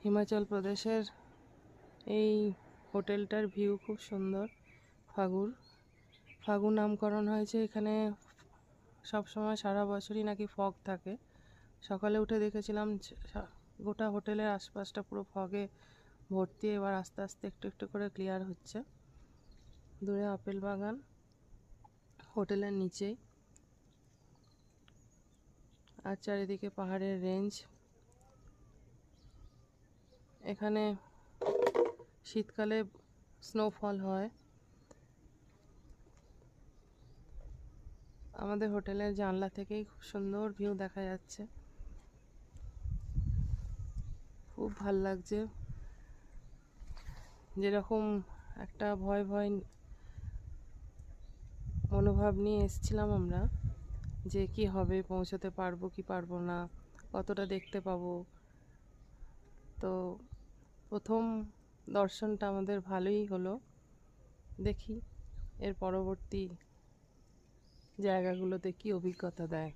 হিমাচল প্রদেশের এই হোটেলটার ভিউ খুব সুন্দর। ফাগু নামকরণ হয়েছে এখানে। সব সময় সারা বছরই নাকি ফগ থাকে। সকালে উঠে দেখেছিলাম গোটা হোটেলের আশপাশটা পুরো ফগে ভর্তি। এবার আস্তে আস্তে একটু একটু করে ক্লিয়ার হচ্ছে। দূরে আপেল বাগান হোটেলের নিচেই, আর চারিদিকে পাহাড়ের রেঞ্জ। এখানে শীতকালে স্নোফল হয়। আমাদের হোটেলের জানলা থেকেই খুব সুন্দর ভিউ দেখা যাচ্ছে। খুব ভাল লাগছে। যেরকম একটা ভয় ভয় মনোভাব নিয়ে এসেছিলাম আমরা, যে কি হবে, পৌঁছতে পারবো কি পারবো না, কতটা দেখতে পাবো। তো প্রথম দর্শনটা আমাদের ভালোই হলো। দেখি এর পরবর্তী জায়গাগুলোতে কি অভিজ্ঞতা দেয়।